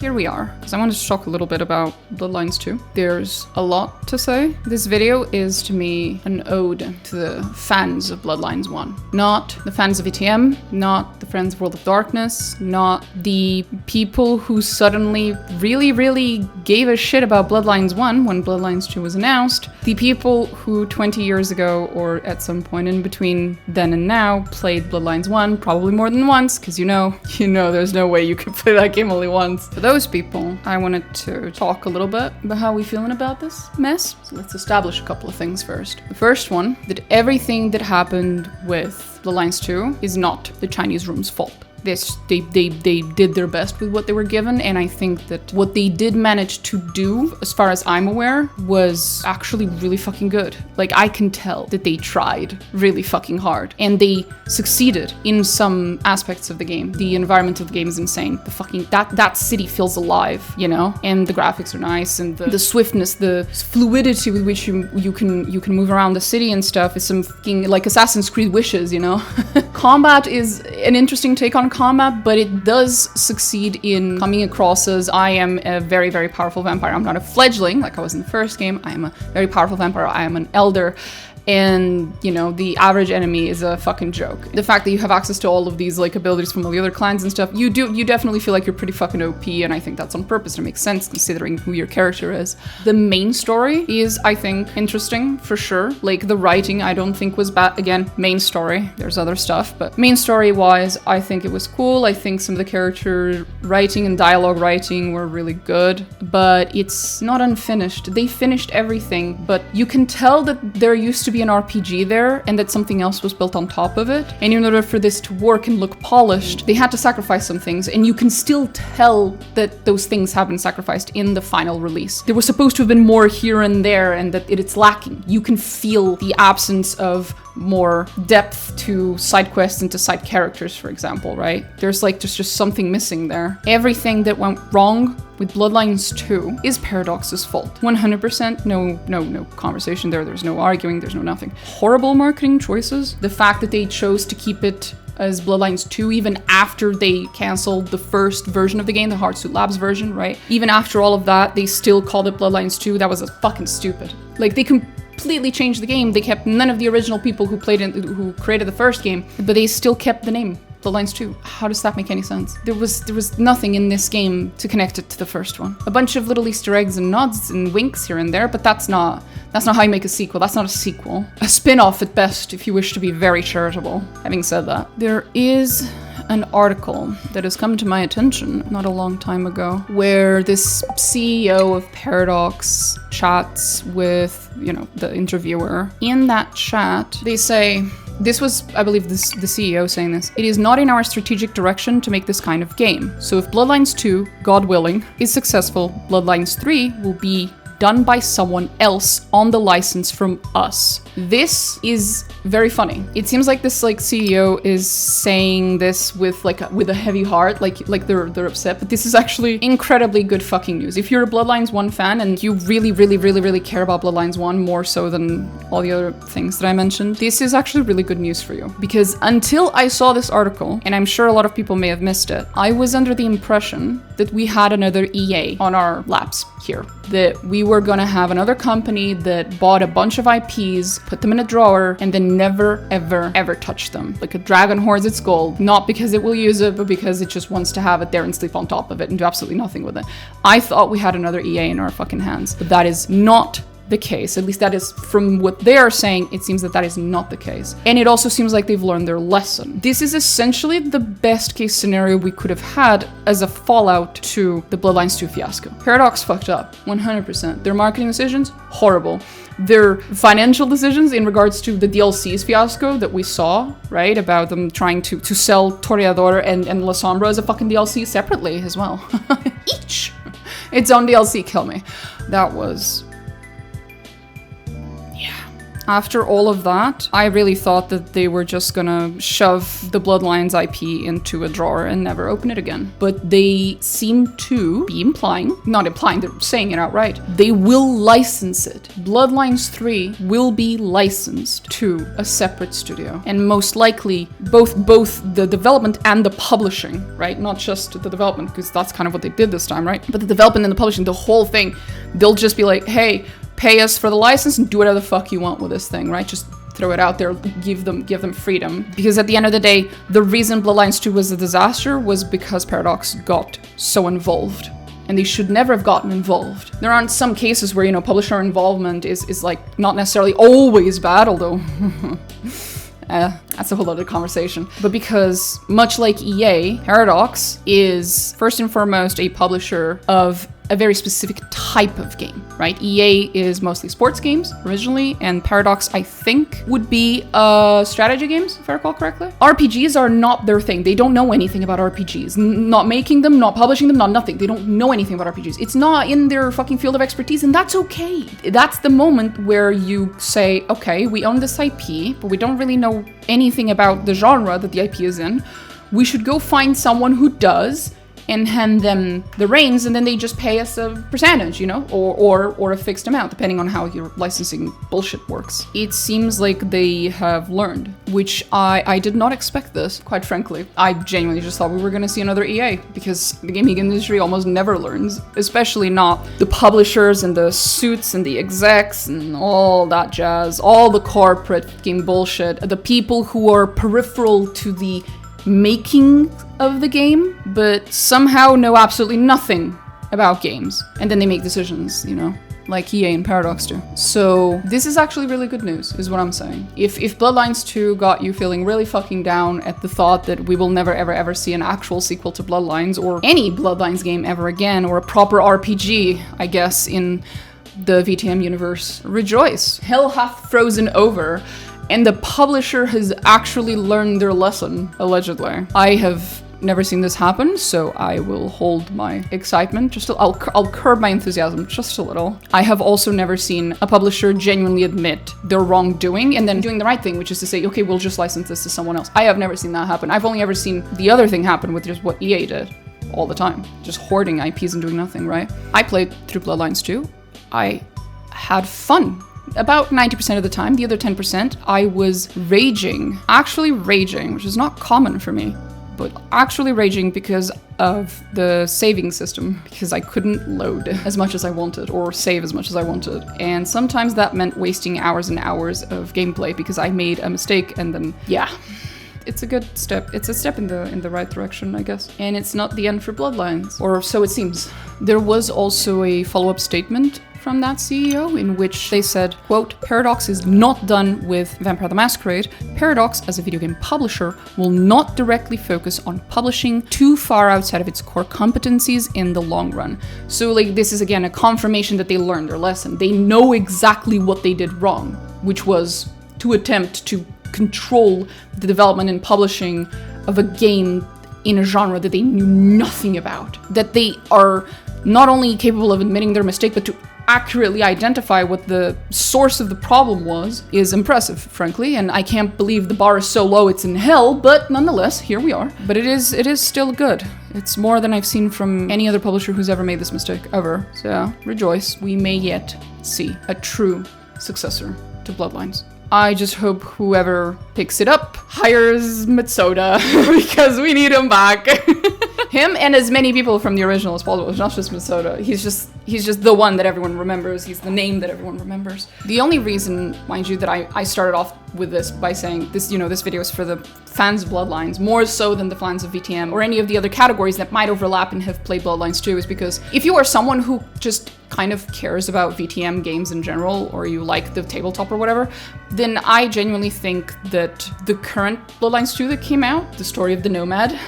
here we are, because I wanted to talk a little bit about Bloodlines 2. There's a lot to say. This video is, to me, an ode to the fans of Bloodlines 1. Not the fans of VTM, not the friends of World of Darkness, not the people who suddenly really gave a shit about Bloodlines 1 when Bloodlines 2 was announced. The people who 20 years ago, or at some point in between then and now, played Bloodlines 1, probably more than once, because you know, there's no way you could play that game only once. For those people, I wanted to talk a little bit about how we feeling about this mess. So let's establish a couple of things first. The first one, that everything that happened with Bloodlines 2 is not the Chinese room's fault. They did their best with what they were given, and I think that what they did manage to do, as far as I'm aware, was actually really fucking good. Like, I can tell that they tried really fucking hard, and they succeeded in some aspects of the game. The environment of the game is insane. The fucking, that city feels alive, you know? And the graphics are nice, and the swiftness, the fluidity with which you can move around the city and stuff is some fucking, like, Assassin's Creed wishes, you know? Combat is an interesting take on combat, but it does succeed in coming across as I am a very powerful vampire. I'm not a fledgling like I was in the first game. I am a very powerful vampire. I am an elder. And, you know, the average enemy is a fucking joke. The fact that you have access to all of these, like, abilities from all the other clans and stuff, you definitely feel like you're pretty fucking OP, and I think that's on purpose. It makes sense considering who your character is. The main story is, I think, interesting, for sure. Like, the writing, I don't think was bad. Again, main story. There's other stuff, but main story-wise, I think it was cool. I think some of the character writing and dialogue writing were really good, but it's not unfinished. They finished everything, but you can tell that there used to be an RPG there and that something else was built on top of it. And in order for this to work and look polished, they had to sacrifice some things, and you can still tell that those things have been sacrificed in the final release. There was supposed to have been more here and there, and that it's lacking. You can feel the absence of more depth to side quests and to side characters, for example, right? There's just something missing there. Everything that went wrong with Bloodlines 2 is Paradox's fault. 100%, no conversation there. There's no arguing, there's no nothing. Horrible marketing choices. The fact that they chose to keep it as Bloodlines 2 even after they canceled the first version of the game, the Hardsuit Labs version, right? Even after all of that, they still called it Bloodlines 2. That was fucking stupid. Like, they completely changed the game. They kept none of the original people who created the first game, but they still kept the name Bloodlines 2. How does that make any sense? There was nothing in this game to connect it to the first one. A bunch of little Easter eggs and nods and winks here and there, but that's not how you make a sequel. That's not a sequel. A spin-off at best, if you wish to be very charitable. Having said that, there is an article that has come to my attention not a long time ago, where this CEO of Paradox chats with, the interviewer. In that chat, they say, this was, I believe, the CEO saying this, "It is not in our strategic direction to make this kind of game. So if Bloodlines 2, God willing, is successful, Bloodlines 3 will be done by someone else on the license from us." This is very funny. It seems like this CEO is saying this with a heavy heart, like they're upset, but this is actually incredibly good fucking news. If you're a Bloodlines 1 fan and you really care about Bloodlines 1 more so than all the other things that I mentioned, this is actually really good news for you. Because until I saw this article, and I'm sure a lot of people may have missed it, I was under the impression that we had another EA on our laps here. That we were gonna have another company that bought a bunch of IPs, put them in a drawer, and then never, ever touch them. Like a dragon hoards its gold, not because it will use it, but because it just wants to have it there and sleep on top of it and do absolutely nothing with it. I thought we had another EA in our fucking hands, but that is not the case. At least that is, from what they are saying, it seems that is not the case. And it also seems like they've learned their lesson. This is essentially the best case scenario we could have had as a fallout to the Bloodlines 2 fiasco. Paradox fucked up, 100%. Their marketing decisions, horrible. Their financial decisions in regards to the DLCs fiasco that we saw, right? About them trying to sell Toreador and La Sombra as a fucking DLC separately as well. Each its own DLC, kill me. That was... After all of that, I really thought that they were just gonna shove the Bloodlines IP into a drawer and never open it again. But they seem to be not implying, they're saying it outright. They will license it. Bloodlines 3 will be licensed to a separate studio. And most likely, both the development and the publishing, right? Not just the development, because that's kind of what they did this time, right? But the development and the publishing, the whole thing, they'll just be like, hey, pay us for the license and do whatever the fuck you want with this thing, right? Just throw it out there, give them freedom. Because at the end of the day, the reason Bloodlines 2 was a disaster was because Paradox got so involved. And they should never have gotten involved. There aren't some cases where, you know, publisher involvement is like not necessarily always bad, although that's a whole other conversation. But because much like EA, Paradox is first and foremost a publisher of a very specific type of game, right? EA is mostly sports games originally, and Paradox, I think, would be strategy games, if I recall correctly. RPGs are not their thing. They don't know anything about RPGs. Not making them, not publishing them, not nothing. They don't know anything about RPGs. It's not in their fucking field of expertise, and that's okay. That's the moment where you say, okay, we own this IP, but we don't really know anything about the genre that the IP is in. We should go find someone who does, and hand them the reins, and then they just pay us a percentage, you know, or a fixed amount, depending on how your licensing bullshit works. It seems like they have learned, which I did not expect this, quite frankly. I genuinely just thought we were gonna see another EA, because the gaming industry almost never learns, especially not the publishers and the suits and the execs and all that jazz, all the corporate fucking bullshit, the people who are peripheral to the making of the game, but somehow know absolutely nothing about games. And then they make decisions, you know, like EA and Paradox do. So this is actually really good news, is what I'm saying. If Bloodlines 2 got you feeling really fucking down at the thought that we will never ever see an actual sequel to Bloodlines, or any Bloodlines game ever again, or a proper RPG, I guess, in the VTM universe, rejoice. Hell hath frozen over, and the publisher has actually learned their lesson, allegedly. I have never seen this happen, so I will hold my excitement. I'll curb my enthusiasm just a little. I have also never seen a publisher genuinely admit their wrongdoing and then doing the right thing, which is to say, okay, we'll just license this to someone else. I have never seen that happen. I've only ever seen the other thing happen, with just what EA did all the time. Just hoarding IPs and doing nothing, right? I played through Bloodlines 2. I had fun. About 90% of the time. The other 10%, I was raging. Actually raging, which is not common for me, but actually raging because of the saving system, because I couldn't load as much as I wanted or save as much as I wanted. And sometimes that meant wasting hours and hours of gameplay because I made a mistake, and then, yeah. It's a good step. It's a step in the right direction, I guess. And it's not the end for Bloodlines, or so it seems. There was also a follow-up statement from that CEO in which they said, quote, Paradox is not done with Vampire the Masquerade. Paradox, as a video game publisher, will not directly focus on publishing too far outside of its core competencies in the long run. So, like, this is again a confirmation that they learned their lesson. They know exactly what they did wrong, which was to attempt to control the development and publishing of a game in a genre that they knew nothing about. That they are not only capable of admitting their mistake, but to accurately identify what the source of the problem was is impressive, frankly, and I can't believe the bar is so low it's in hell, but nonetheless, here we are. But it is still good. It's more than I've seen from any other publisher who's ever made this mistake, ever. So yeah, rejoice. We may yet see a true successor to Bloodlines. I just hope whoever picks it up hires Mitsoda, because we need him back. Him and as many people from the original as possible. It's not just Mitsoda. He's just the one that everyone remembers. He's the name that everyone remembers. The only reason, mind you, that I started off with this by saying this, you know, this video is for the fans of Bloodlines, more so than the fans of VTM or any of the other categories that might overlap and have played Bloodlines 2, is because if you are someone who just kind of cares about VTM games in general, or you like the tabletop or whatever, then I genuinely think that the current Bloodlines 2 that came out, the story of the Nomad,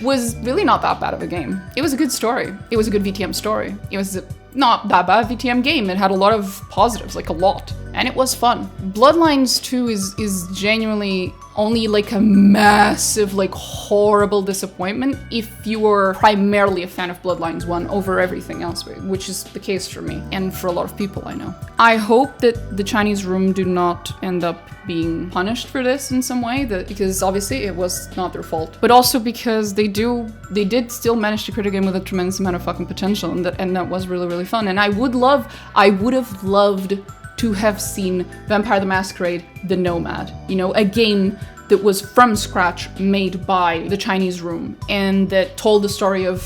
was really not that bad of a game. It was a good story. It was a good VTM story. It was a not that bad VTM game. It had a lot of positives, like a lot. And it was fun. Bloodlines 2 is genuinely only like a massive, like horrible disappointment if you were primarily a fan of Bloodlines 1 over everything else, which is the case for me and for a lot of people I know. I hope that the Chinese room do not end up being punished for this in some way, because obviously it was not their fault, but also because they did still manage to create a game with a tremendous amount of fucking potential, and that was really, really fun. And I would have loved to have seen Vampire the Masquerade The Nomad, you know, a game that was from scratch made by the Chinese room and that told the story of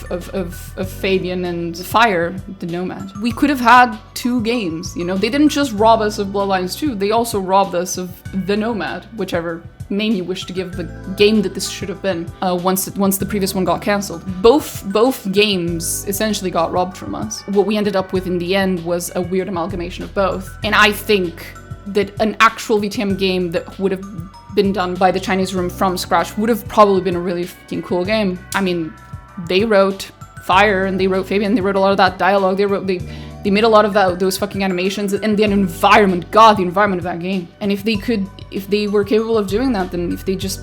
Fabian and Fire, the Nomad. We could have had 2 games, you know. They didn't just rob us of Bloodlines 2, they also robbed us of the Nomad, whichever name you wish to give the game that this should have been, once the previous one got cancelled. Both games essentially got robbed from us. What we ended up with in the end was a weird amalgamation of both. And I think that an actual VTM game that would have been done by the Chinese room from scratch would have probably been a really fucking cool game. I mean, they wrote Fire and they wrote Fabian, they wrote a lot of that dialogue, they made a lot of those fucking animations and the environment, God, the environment of that game. And if they were capable of doing that, then if they just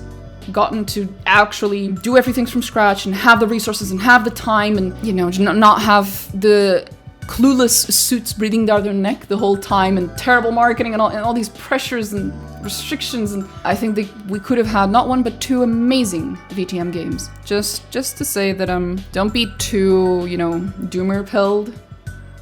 gotten to actually do everything from scratch and have the resources and have the time and, you know, not have the clueless suits breathing down their neck the whole time and terrible marketing and all these pressures and restrictions, and I think we could have had not 1 but 2 amazing VTM games. Just to say that don't be too, you know, doomer pilled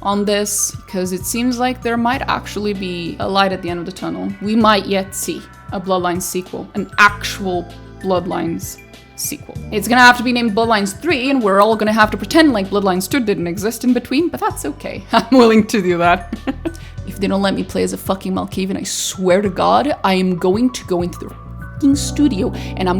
on this, because it seems like there might actually be a light at the end of the tunnel. We might yet see a Bloodlines sequel, an actual Bloodlines sequel. It's gonna have to be named Bloodlines 3, and we're all gonna have to pretend like Bloodlines 2 didn't exist in between, but that's okay. I'm willing to do that. If they don't let me play as a fucking Malkavian, I swear to God, I am going to go into the fucking studio and I'm